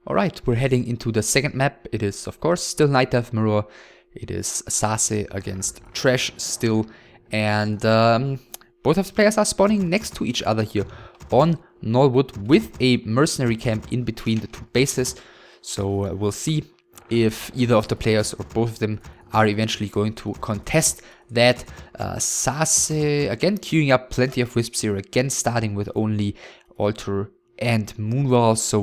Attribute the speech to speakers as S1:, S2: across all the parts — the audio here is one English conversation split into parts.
S1: Alright, we're heading into the second map. It is, of course, still Night Dive Mirror. It is SaSe against TReSh still. And both of the players are spawning next to each other here on Nullwood with a mercenary camp in between the two bases. So we'll see if either of the players or both of them are eventually going to contest that. SaSe again queuing up plenty of wisps here, again starting with only Altar and Moonwall, so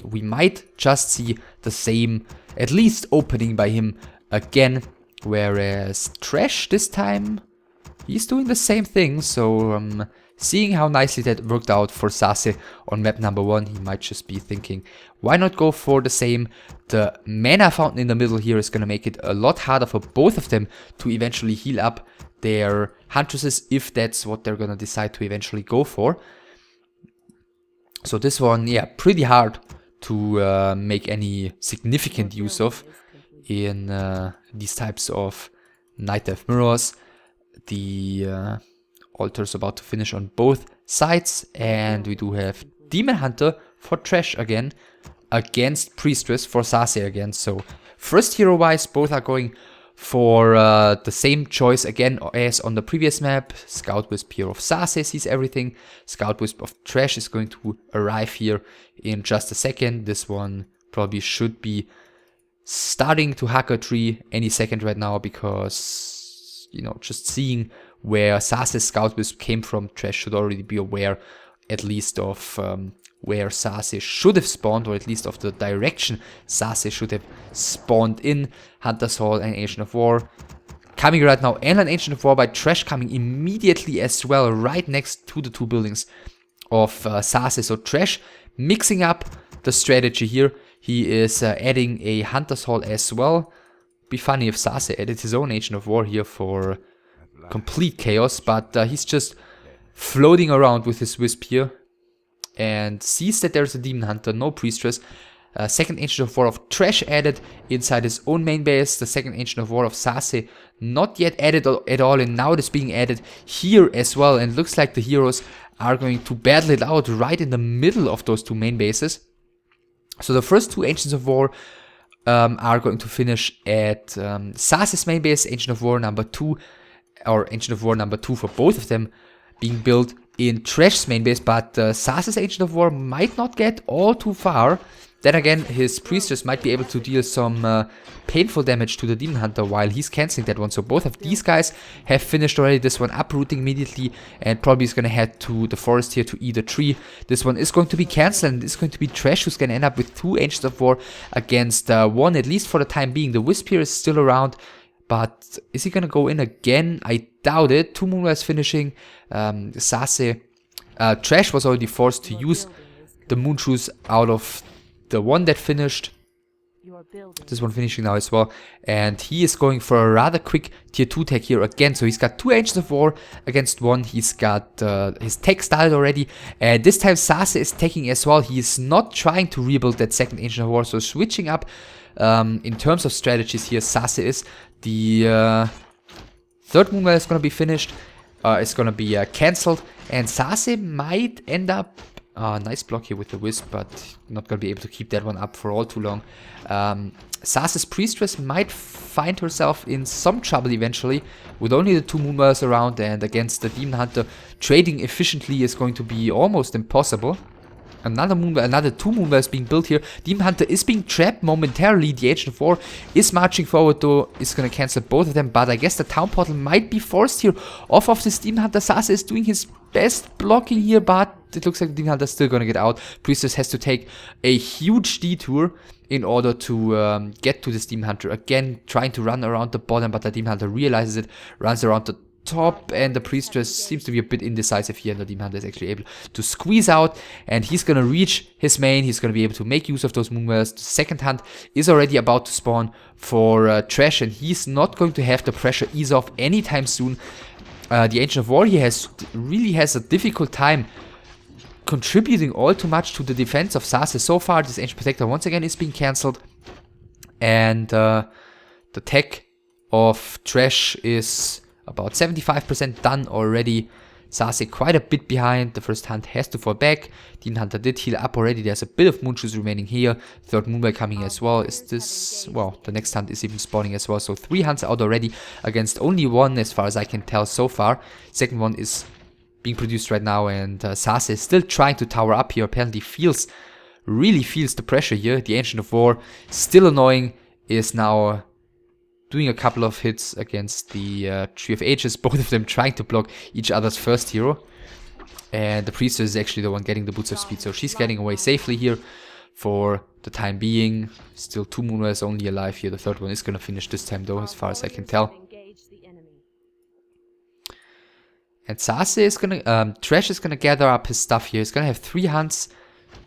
S1: we might just see the same, at least opening by him again, whereas TReSh this time, he's doing the same thing, so seeing how nicely that worked out for SaSe on map number 1, he might just be thinking, why not go for the same? The mana fountain in the middle here is going to make it a lot harder for both of them to eventually heal up their Huntresses, if that's what they're going to decide to eventually go for. So this one, yeah, pretty hard to make any significant use of in these types of Night Dive Mirrors. The Altar's about to finish on both sides, and we do have Demon Hunter for TReSh again, against Priestess for SaSe again. So first hero wise, both are going for the same choice again as on the previous map. Scout Wisp here of SaSe sees everything. Scout Wisp of TReSh is going to arrive here in just a second. This one probably should be starting to hack a tree any second right now, because, you know, just seeing where SaSe's Scout Wisp came from, TReSh should already be aware at least of where SaSe should have spawned, or at least of the direction SaSe should have spawned in. Hunter's Hall and Ancient of War coming right now, and an Ancient of War by TReSh coming immediately as well, right next to the two buildings of SaSe. So TReSh mixing up the strategy here. He is adding a Hunter's Hall as well. Be funny if SaSe added his own Ancient of War here for complete chaos, but he's just floating around with his Wisp here and sees that there's a Demon Hunter, no Priestess. Second Ancient of War of TReSh added inside his own main base. The second Ancient of War of SaSe not yet added at all, and now it is being added here as well. And looks like the heroes are going to battle it out right in the middle of those two main bases. So the first two Ancients of War are going to finish at SaSe's main base, Ancient of War number 2, or Ancient of War number 2 for both of them being built in TReSh's main base, but SaSe's Ancient of War might not get all too far. Then again, his Priestess might be able to deal some painful damage to the Demon Hunter while he's cancelling that one. So both of these guys have finished already. This one uprooting immediately, and probably is going to head to the forest here to eat a tree. This one is going to be cancelled, and it's going to be TReSh who's going to end up with two Ancients of War against one, at least for the time being. The Wisp here is still around, but is he going to go in again? I doubt it. Two Moonrise finishing. SaSe, TReSh was already forced to use the Moonshoes out of the one that finished. This one finishing now as well. And he is going for a rather quick tier 2 tech here again. So he's got two Ancients of War against one. He's got his tech started already. And this time SaSe is taking as well. He is not trying to rebuild that second Ancient of War. So switching up in terms of strategies here, SaSe is. The third Moonwell is going to be finished. It's going to be cancelled. And SaSe might end up... nice block here with the Wisp, but not going to be able to keep that one up for all too long. SaSe's Priestess might find herself in some trouble eventually, with only the two Moonwells around, and against the Demon Hunter, trading efficiently is going to be almost impossible. Another Moonwell, another two Moonwells being built here. Demon Hunter is being trapped momentarily. The Ancient of War is marching forward though, is going to cancel both of them, but I guess the Town Portal might be forced here off of this Demon Hunter. SaSe is doing his best blocking here, but it looks like the Demon Hunter is still going to get out. Priestess has to take a huge detour in order to get to this Demon Hunter. Again, trying to run around the bottom, but the Demon Hunter realizes it, runs around the top, and the Priestess seems to be a bit indecisive here, and the Demon Hunter is actually able to squeeze out, and he's going to reach his main. He's going to be able to make use of those Moonwells. The second hunt is already about to spawn for TReSh, and he's not going to have the pressure ease off anytime soon. The Ancient of War here really has a difficult time contributing all too much to the defense of SaSe. So far, this Ancient Protector once again is being cancelled, and the tech of TReSh is about 75% done already. SaSe quite a bit behind. The first hunt has to fall back. Demon Hunter did heal up already. There's a bit of Moonshoes remaining here. Third Moonbell coming as well. Is this... well, the next hunt is even spawning as well. So 3 hunts out already against only 1 as far as I can tell so far. Second one is being produced right now, and SaSe is still trying to tower up here. Apparently really feels the pressure here. The Ancient of War, still annoying, is now doing a couple of hits against the Tree of Ages, both of them trying to block each other's first hero. And the Priestess is actually the one getting the Boots of Speed, so she's getting away safely here for the time being. Still 2 Moonwells only alive here. The third one is gonna finish this time though, as far as I can tell. And SaSe is gonna, TReSh is gonna gather up his stuff here. He's gonna have 3 hunts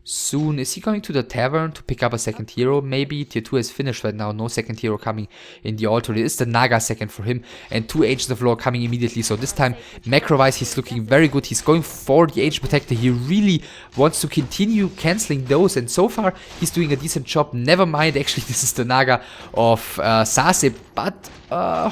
S1: soon. Is he going to the tavern to pick up a second hero? Maybe. Tier 2 is finished right now. No second hero coming in the altar. It is the Naga second for him. And 2 Agents of Law coming immediately. So this time, macro-wise, he's looking very good. He's going for the Agent Protector. He really wants to continue cancelling those. And so far, he's doing a decent job. Never mind, actually, this is the Naga of SaSe. But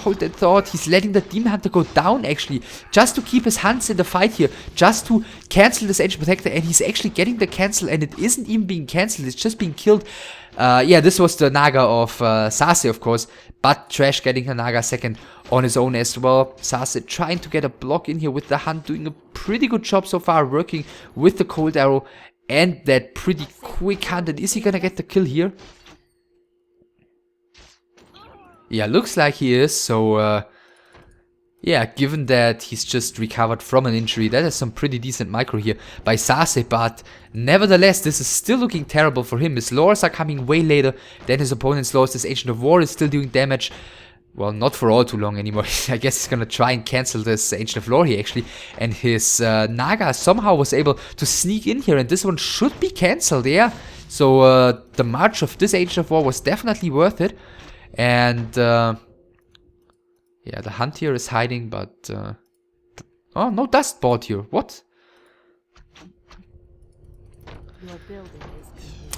S1: hold that thought. He's letting the Demon Hunter go down, actually. Just to keep his hunts in the fight here. Just to cancel this Agent Protector. And he's actually getting the cancel. And it isn't even being cancelled, it's just being killed. Yeah, this was the Naga of SaSe, of course, but TReSh getting a Naga second on his own as well. SaSe trying to get a block in here with the hunt, doing a pretty good job so far, working with the cold arrow and that pretty quick hunt. And is he gonna get the kill here? Yeah, looks like he is, so yeah, given that he's just recovered from an injury, that is some pretty decent micro here by SaSe, but nevertheless, this is still looking terrible for him. His lures are coming way later than his opponent's lures. This Ancient of War is still doing damage. Well, not for all too long anymore. I guess he's gonna try and cancel this Ancient of Lore here, actually. And his Naga somehow was able to sneak in here, and this one should be cancelled, yeah. So the march of this Ancient of War was definitely worth it. And yeah, the hunt here is hiding, but... oh, no dust bought here. What?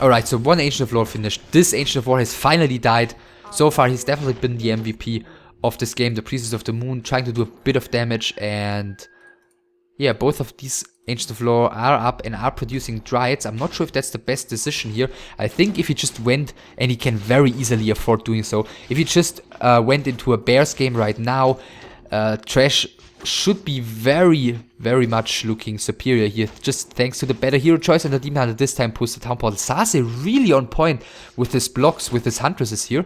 S1: Alright, so 1 Ancient of Lore finished. This Ancient of War has finally died. So far, he's definitely been the MVP of this game. The Priestess of the Moon trying to do a bit of damage. And yeah, both of these Ancient of Lore are up and are producing Dryads. I'm not sure if that's the best decision here. I think if he just went, and he can very easily afford doing so, if he just went into a Bears game right now, TReSh should be very, very much looking superior here, just thanks to the better hero choice, and the Demon Hunter this time pulls the Town Portal. SaSe really on point with his blocks, with his Huntresses here.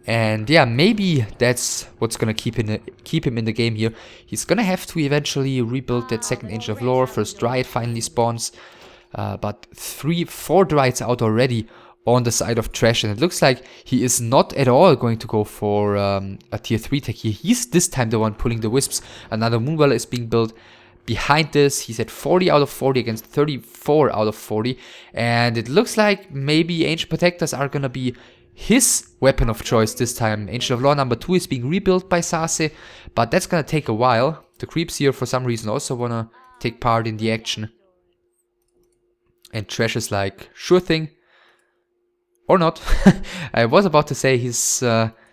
S1: And yeah, maybe that's what's gonna keep him in the game here. He's gonna have to eventually rebuild that second Ancient of Lore. First Dryad finally spawns, but 4 Dryads out already on the side of TReSh, and it looks like he is not at all going to go for a tier 3 tech here. He's this time the one pulling the Wisps. Another Moonwell is being built behind this. He's at 40 out of 40 against 34 out of 40, and it looks like maybe Ancient Protectors are gonna be his weapon of choice this time. Ancient of Law number 2 is being rebuilt by SaSe, but that's gonna take a while. The creeps here for some reason also wanna take part in the action. And TReSh is like, sure thing. Or not. I was about to say he's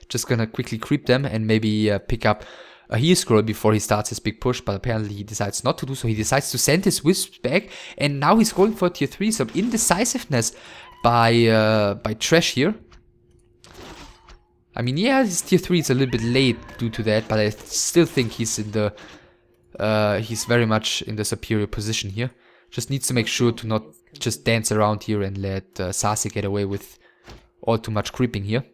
S1: just gonna quickly creep them and maybe pick up a heal scroll before he starts his big push, but apparently he decides not to do so. He decides to send his Wisps back, and now he's going for tier 3. Some indecisiveness by TReSh here. I mean, yeah, his tier 3 is a little bit late due to that, but I still think he's in the he's very much in the superior position here. Just needs to make sure to not just dance around here and let SaSe get away with all too much creeping here.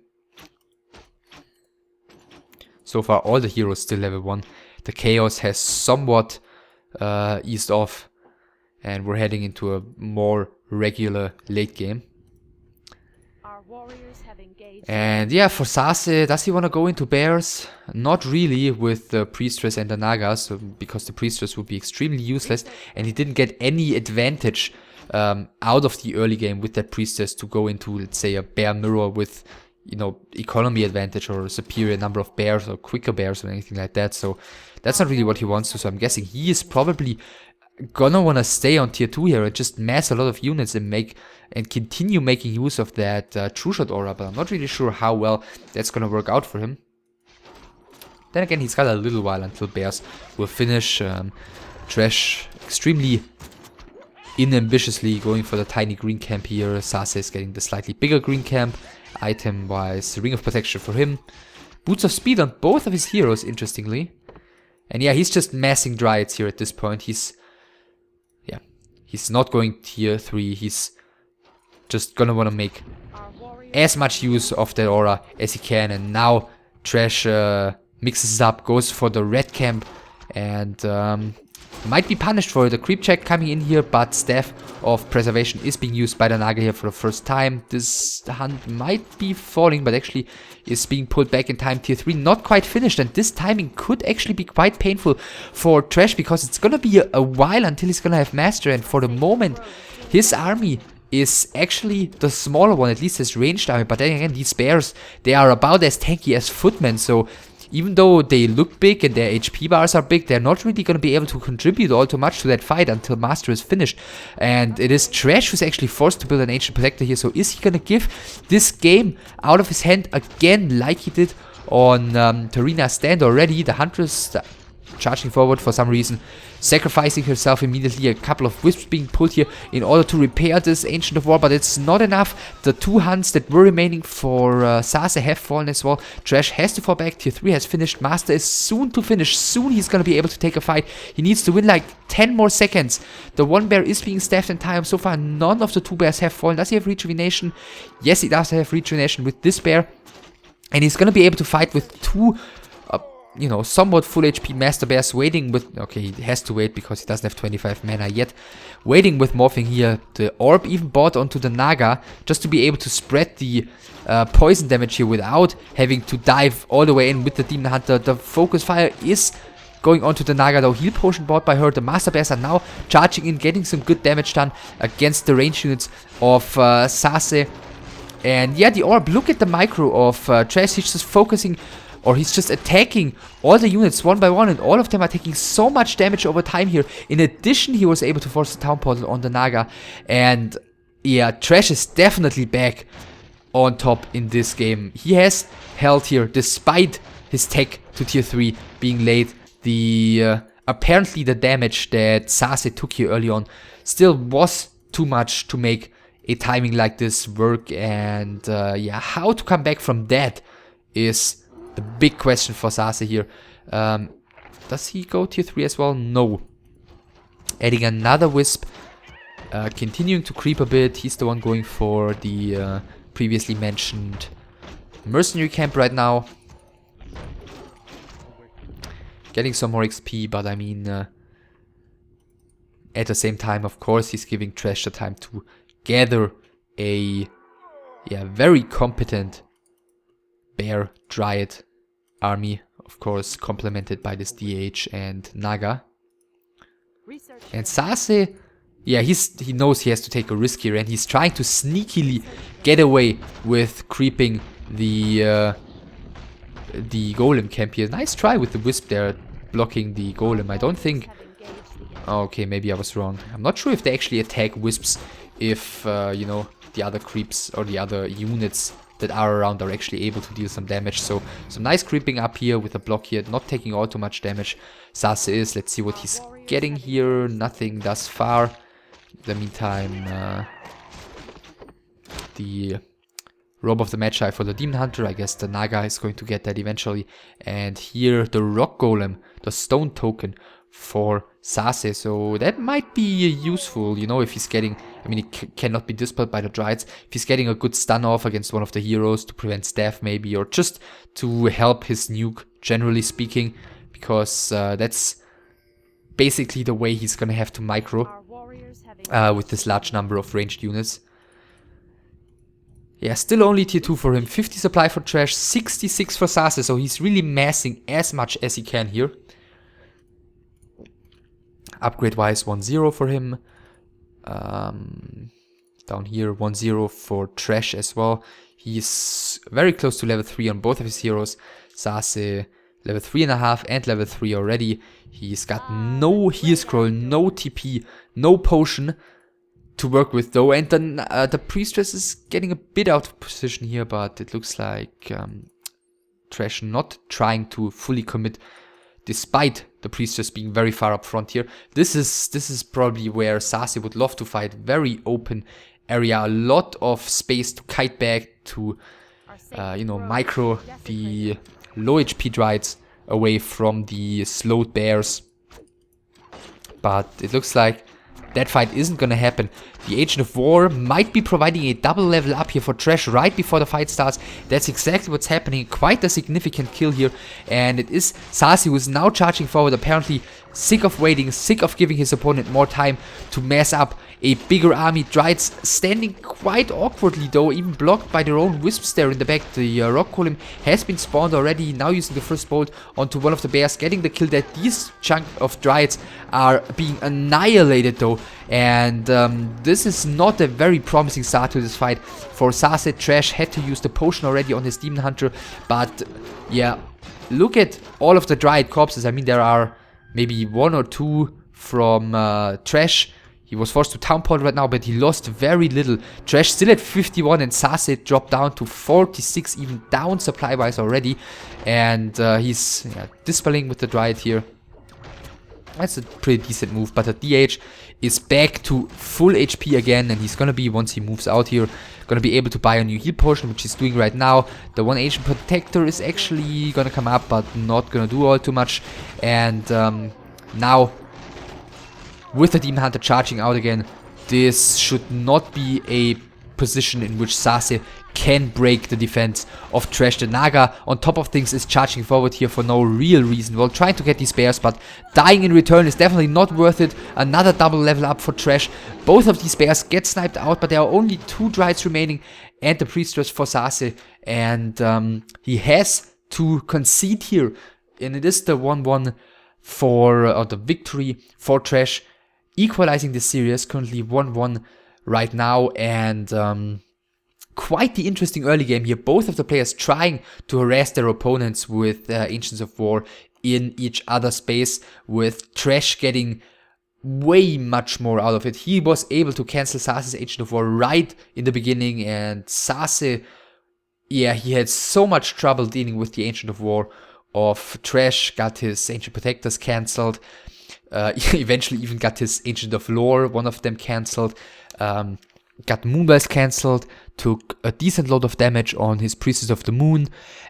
S1: So far, all the heroes still level 1. The chaos has somewhat eased off, and we're heading into a more regular late game. And yeah, for SaSe, does he want to go into Bears? Not really with the Priestess and the Naga, so because the Priestess would be extremely useless, and he didn't get any advantage out of the early game with that Priestess to go into, let's say, a Bear Mirror with, you know, economy advantage or a superior number of bears or quicker bears or anything like that. So that's not really what he wants to. So I'm guessing he is probably gonna want to stay on tier 2 here and just mass a lot of units and continue making use of that True Shot aura, but I'm not really sure how well that's gonna work out for him. then again, he's got a little while until bears will finish. TReSh extremely unambitiously going for the tiny green camp here. SaSe is getting the slightly bigger green camp. Item-wise, Ring of Protection for him. Boots of Speed on both of his heroes, interestingly. And yeah, he's just massing Dryads here at this point. He's not going tier 3. He's just gonna wanna make as much use of that aura as he can. And now TReSh mixes it up, goes for the red camp, and might be punished for it. A creep check coming in here, but Staff of Preservation is being used by the Naga here for the first time. This hunt might be falling, but actually is being pulled back in time. Tier 3 not quite finished, and this timing could actually be quite painful for TReSh, because it's gonna be a while until he's gonna have Master, and for the moment his army is actually the smaller one, at least his ranged army. But then again, these bears, they are about as tanky as footmen, so even though they look big and their HP bars are big, they're not really going to be able to contribute all too much to that fight until Master is finished. And it is TReSh who's actually forced to build an Ancient Protector here. So is he going to give this game out of his hand again, like he did on Tarina's stand already? The Huntress charging forward for some reason, sacrificing herself immediately. A couple of wisps being pulled here in order to repair this Ancient of War, but it's not enough. The 2 hunts that were remaining for SaSe have fallen as well. TReSh has to fall back. Tier 3 has finished. Master is soon to finish. Soon he's gonna be able to take a fight. He needs to win like 10 more seconds. The 1 bear is being staffed in time. So far, none of the 2 bears have fallen. Does he have Rejuvenation? Yes, he does have Rejuvenation with this bear. And he's gonna be able to fight with 2 you know, somewhat full HP Master Bears waiting with... Okay, he has to wait because he doesn't have 25 mana yet. Waiting with morphing here. The orb even bought onto the Naga just to be able to spread the poison damage here without having to dive all the way in with the Demon Hunter. The focus fire is going onto the Naga though. Heal potion bought by her. The Master Bears are now charging in, getting some good damage done against the range units of SaSe. And yeah, the orb, look at the micro of TReSh. He's just focusing... or he's just attacking all the units one by one, and all of them are taking so much damage over time here. In addition, he was able to force the town portal on the Naga. And yeah, TReSh is definitely back on top in this game. He has held here, despite his tech to tier 3 being late. The apparently the damage that SaSe took here early on still was too much to make a timing like this work. And yeah, how to come back from that is the big question for SaSe here. Does he go tier 3 as well? No. Adding another Wisp. Continuing to creep a bit. He's the one going for the previously mentioned Mercenary Camp right now. Getting some more XP, but I mean... at the same time, of course, he's giving TReSh the time to gather a very competent Bear Dryad army, of course, complemented by this DH and Naga. And SaSe, yeah, he knows he has to take a risk here, and he's trying to sneakily get away with creeping the golem camp here. Nice try with the Wisp there, blocking the golem. I don't think... Okay, maybe I was wrong. I'm not sure if they actually attack Wisps if, you know, the other creeps or the other units that are around are actually able to deal some damage. So some nice creeping up here with a block here, not taking all too much damage. SaSe is, let's see what he's getting here. Nothing thus far. In the meantime, the Robe of the Magi for the Demon Hunter. I guess the Naga is going to get that eventually. And here the Rock Golem, the Stone Token for SaSe, so that might be useful, you know, if he's getting, I mean, it cannot be dispelled by the Dryads, if he's getting a good stun off against one of the heroes to prevent staff maybe, or just to help his nuke, generally speaking, because that's basically the way he's gonna have to micro with this large number of ranged units. Yeah, still only tier 2 for him, 50 supply for TReSh, 66 for SaSe, so he's really massing as much as he can here. Upgrade wise, 1-0 for him. Down here, 1-0 for TReSh as well. He's very close to level 3 on both of his heroes. SaSe, level 3.5 and level 3 already. He's got no heal scroll, no TP, no potion to work with though. And then the Priestess is getting a bit out of position here, but it looks like TReSh not trying to fully commit despite the Priestess being very far up front here. This is probably where SaSe would love to fight. Very open area, a lot of space to kite back to, you know, micro the low HP Dryades away from the slowed bears. But it looks like that fight isn't gonna happen. The Agent of War might be providing a double level up here for TReSh right before the fight starts. That's exactly what's happening. Quite a significant kill here. And it is SaSe who is now charging forward, apparently sick of waiting, sick of giving his opponent more time to mess up a bigger army. Dryades standing quite awkwardly though, even blocked by their own wisps there in the back. The rock column has been spawned already, now using the first bolt onto one of the bears, getting the kill. That these chunk of Dryades are being annihilated though. And this is not a very promising start to this fight for SaSe. TReSh had to use the potion already on his Demon Hunter, but yeah, look at all of the Dryad corpses. I mean, there are maybe 1 or 2 from TReSh. He was forced to town point right now, but he lost very little. TReSh still at 51 and SaSe dropped down to 46, even down supply-wise already. And he's dispelling with the Dryad here. That's a pretty decent move, but the DH is back to full HP again, and he's gonna be, once he moves out here, gonna be able to buy a new heal potion, which he's doing right now. The one Agent Protector is actually gonna come up, but not gonna do all too much. And now, with the Demon Hunter charging out again, this should not be a position in which SaSe can break the defense of TReSh. The Naga, on top of things, is charging forward here for no real reason. Well, trying to get these bears, but dying in return is definitely not worth it. Another double level up for TReSh. Both of these bears get sniped out, but there are only 2 Dryades remaining and the Priestess for SaSe. And he has to concede here. And it is the 1-1 for, or the victory for TReSh, equalizing the series. Currently 1-1 right now, and quite the interesting early game here. Both of the players trying to harass their opponents with Ancients of War in each other's space, with TReSh getting way much more out of it. He was able to cancel SaSe's Agent of War right in the beginning, and SaSe, yeah, he had so much trouble dealing with the Ancient of War of TReSh, got his Ancient Protectors cancelled, eventually even got his Ancient of Lore, one of them cancelled, got Moonbells cancelled, took a decent load of damage on his Priestess of the Moon,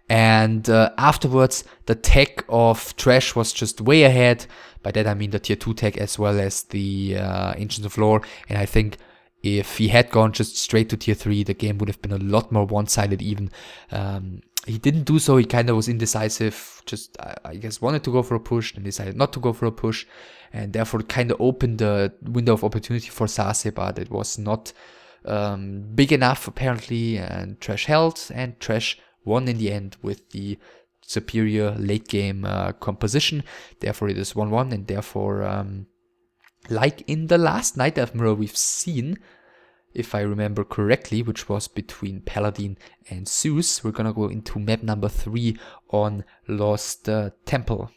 S1: and afterwards the tech of TReSh was just way ahead. By that I mean the tier 2 tech as well as the Ancients of Lore, and I think if he had gone just straight to tier 3, the game would have been a lot more one-sided even. He didn't do so, he kind of was indecisive, just I guess wanted to go for a push, and decided not to go for a push, and therefore kind of opened the window of opportunity for SaSe, but it was not big enough apparently, and TReSh held, and TReSh won in the end with the superior late game composition. Therefore it is 1-1, and therefore like in the last Night Elf mirror we've seen, if I remember correctly, which was between Paladin and Zeus, we're gonna go into map number 3 on Lost Temple.